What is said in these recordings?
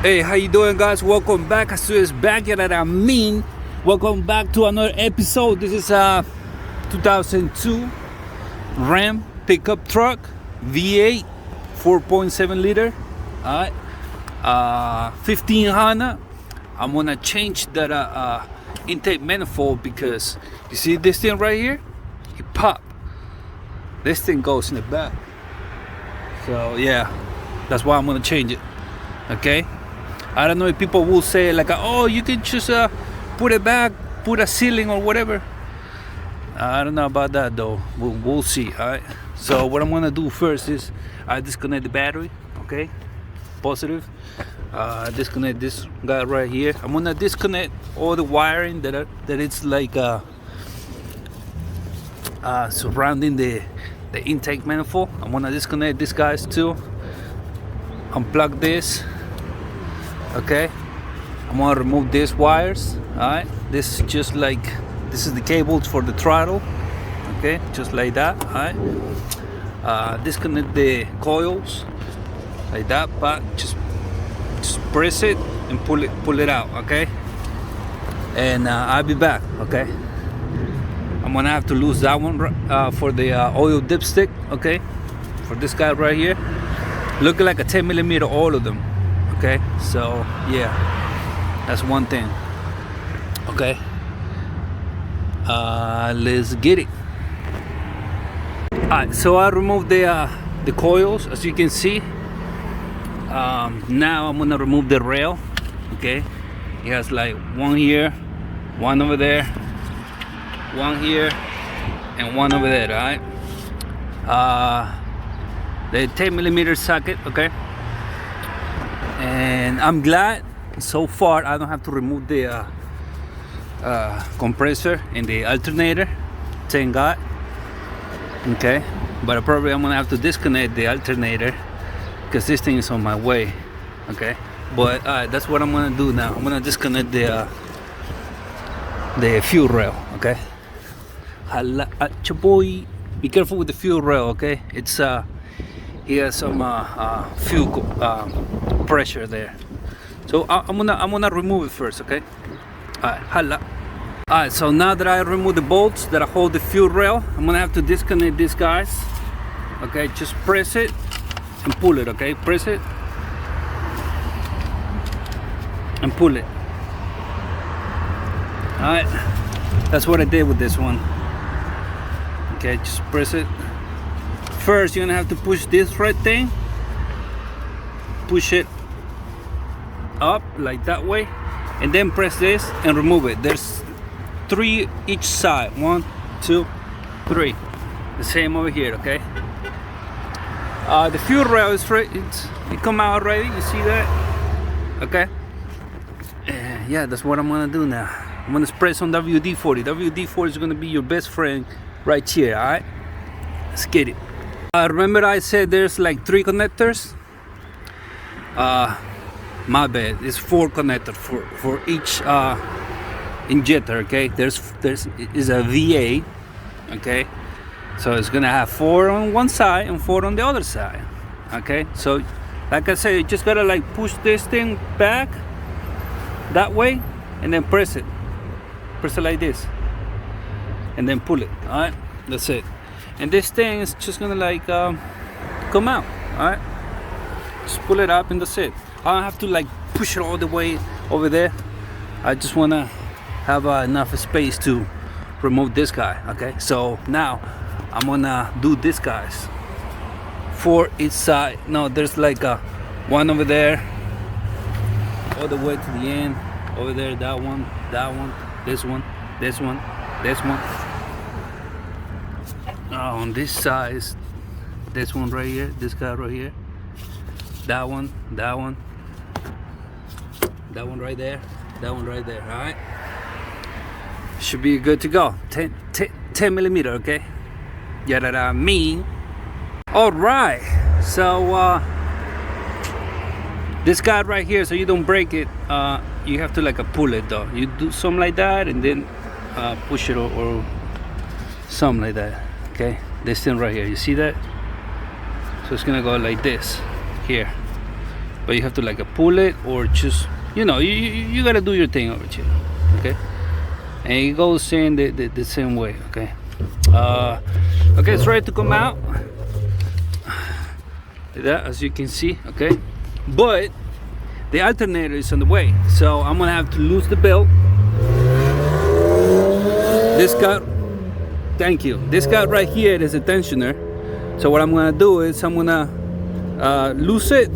Hey, how you doing, guys? Welcome back. As soon as back, welcome back to another episode. This is a 2002 Ram pickup truck, V8, 4.7 liter. All right, 15 Honda. I'm gonna change that intake manifold because you see this thing right here, it pop. This thing goes in the back. So yeah, that's why I'm gonna change it. Okay. I don't know if people will say like, oh, you can just put it back, put a ceiling or whatever. I don't know about that though. We'll see. All right. So what I'm gonna do first is I disconnect the battery. Okay. Positive. Disconnect this guy right here. I'm gonna disconnect all the wiring that it's like surrounding the intake manifold. I'm gonna disconnect these guys too. Unplug this. Okay, I'm gonna remove these wires. All right, this is the cables for the throttle. Okay, just like that. All right, disconnect the coils like that, but just press it and pull it out. Okay, and I'll be back. Okay, I'm gonna have to lose that one for the oil dipstick. Okay, for this guy right here, looking like a 10 millimeter, all of them. Okay, so yeah, that's one thing. Okay, let's get it. Alright, so I removed the coils, as you can see. Now I'm gonna remove the rail. Okay, it has like one here, one over there, one here, and one over there. Alright, the 10 millimeter socket. Okay. And I'm glad so far I don't have to remove the compressor and the alternator. Thank God. Okay, but probably I'm gonna have to disconnect the alternator because this thing is on my way. Okay, but that's what I'm gonna do now. I'm gonna disconnect the fuel rail. Okay, boy, be careful with the fuel rail. Okay, it's he has some fuel pressure there, so I'm gonna remove it first. Okay, alright, so now that I remove the bolts that hold the fuel rail, I'm gonna have to disconnect these guys. Okay, just press it and pull it. Okay, press it and pull it. Alright, that's what I did with this one. Okay, just press it. First, you're gonna have to push this right thing, push it up like that way, and then press this and remove it. There's 3 each side. 1, 2, 3. The same over here. Okay. The fuel rail is right. It come out already. You see that? Okay. Yeah, that's what I'm gonna do now. I'm gonna press on WD-40. WD-40 is gonna be your best friend right here. All right. Let's get it. Remember I said there's like 3 connectors. My bad. It's 4 connectors for each injector. Okay, there's a VA. Okay, so it's gonna have 4 on one side and 4 on the other side. Okay, so like I said, you just gotta like push this thing back that way and then press it like this and then pull it. All right, that's it. And this thing is just gonna like come out. All right, just pull it up and that's it. I don't have to like push it all the way over there. I just wanna have enough space to remove this guy. Okay, so now I'm gonna do this guys for each side. No, there's like one over there, all the way to the end. Over there, that one, this one, this one, this one. On this side, this one right here, this guy right here, that one right there, that one right there. All right, should be good to go. 10 millimeter. Okay, yeah, that I mean. All right, so this guy right here, so you don't break it, you have to like pull it though. You do something like that and then push it or something like that. Okay, this thing right here, you see that? So it's gonna go like this here. but you have to like pull it or just, you gotta do your thing over here, okay? And it goes in the same way, okay? Okay, it's ready to come out. Like that, as you can see, okay? But the alternator is on the way, so I'm gonna have to loose the belt. This guy, thank you. This guy right here is a tensioner. So what I'm gonna do is I'm gonna loose it,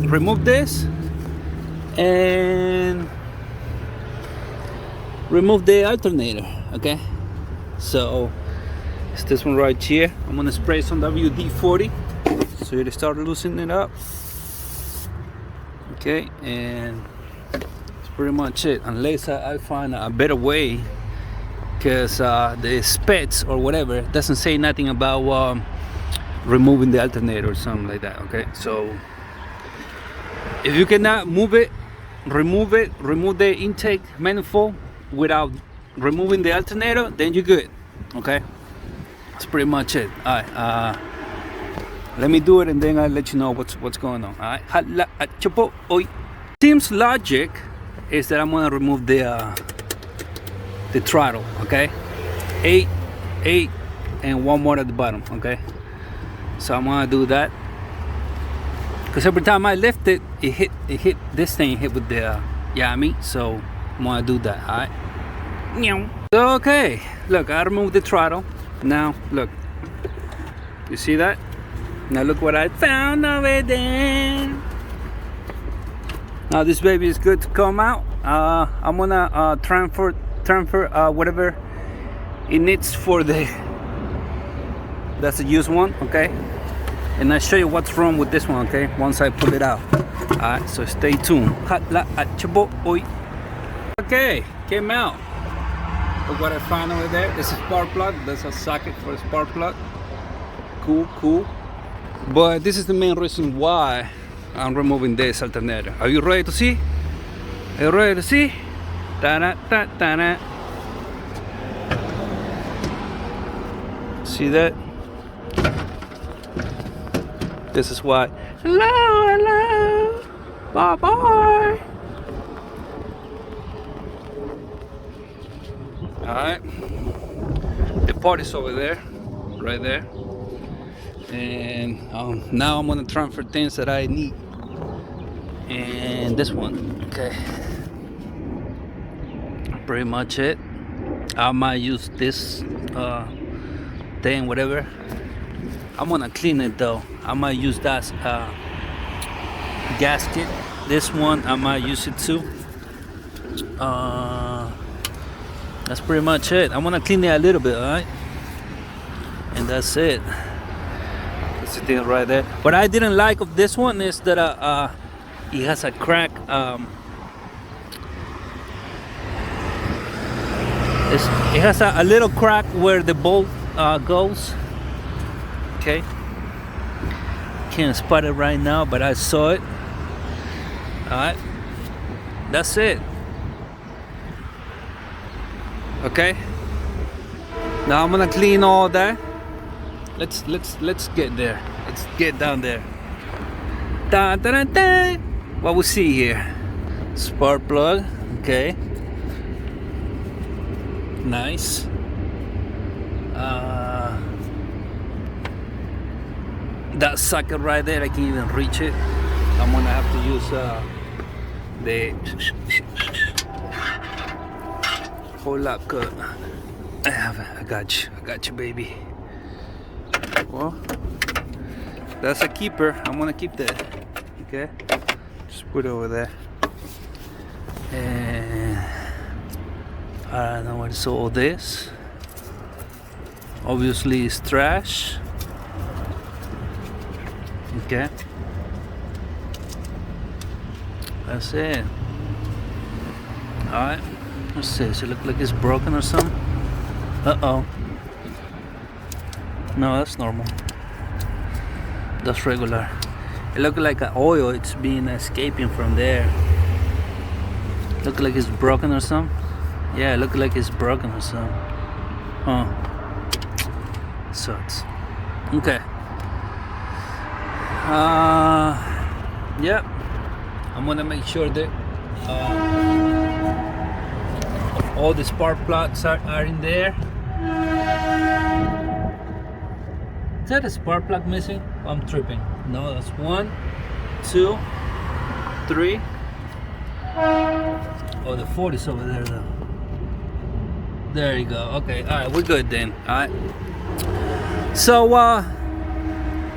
remove this, and remove the alternator, okay? So it's this one right here. I'm gonna spray some WD-40 so you start loosening it up, okay? And that's pretty much it, unless I find a better way, because the specs or whatever doesn't say nothing about removing the alternator or something like that, okay? So if you cannot remove the intake manifold without removing the alternator, then you're good, okay? That's pretty much it. All right, let me do it and then I'll let you know what's going on. All right, seems logic is that I'm gonna remove the throttle, okay? 8 and one more at the bottom, okay? So I'm gonna do that, because every time I lift it, it hit this thing, hit with the so I'm gonna do that. All right. So, okay, look, I removed the throttle. Now look, you see that? Now look what I found over there. Now this baby is good to come out. I'm gonna transfer whatever it needs for that's the used one, okay? And I'll show you what's wrong with this one, okay, once I pull it out. Alright, so stay tuned. Okay, came out. Look what I found over there. This is spark plug. There's a socket for a spark plug. Cool. But this is the main reason why I'm removing this alternator. Are you ready to see? Are you ready to see? Ta-da. See that? This is why. Hello. Bye. Alright. The part is over there. Right there. And now I'm gonna transfer things that I need. And this one. Okay. Pretty much it. I might use this thing, whatever. I'm gonna clean it though. I might use that gasket. This one I might use it too. That's pretty much it. I'm gonna clean it a little bit, alright? And that's it. That's the thing right there. What I didn't like of this one is that it has a crack. It has a little crack where the bolt goes. Okay, can't spot it right now, but I saw it. Alright, that's it. Okay, now I'm gonna clean all that. Let's get there. Let's get down there. What we see here? Spark plug. Okay, nice. That socket right there, I can't even reach it. I'm gonna have to use the hold up cut. I got you, baby. Well, that's a keeper. I'm gonna keep that. Okay, just put it over there. And I don't know what's all this. Obviously, it's trash. Okay, that's it. Alright, let's see. Does it look like it's broken or something? Uh-oh. No, that's normal. That's regular. It looks like an oil. It's been escaping from there. Look like it's broken or something. Yeah, it looks like it's broken or something. Huh. Sucks. Okay. Yep. I'm gonna make sure that all the spark plugs are in there. Is that a spark plug missing? Oh, I'm tripping. No, that's 1, 2, 3. Oh, the 40 is over there though. There you go. Okay, all right, we're good then. All right. So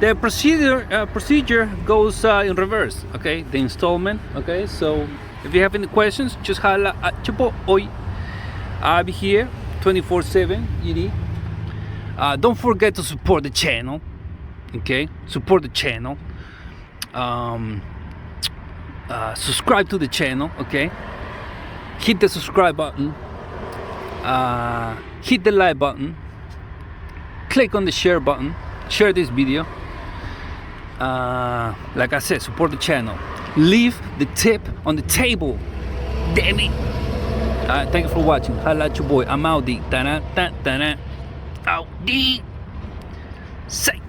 the procedure goes in reverse. Okay, the installment. Okay, so if you have any questions, just holla at your boy. I'll be here 24/7. Don't forget to support the channel. Okay, support the channel. Subscribe to the channel. Okay, hit the subscribe button. Hit the like button. Click on the share button. Share this video. Like I said, support the channel. Leave the tip on the table. Damn it. Thank you for watching. Holla at your boy. I'm out. Out. Say.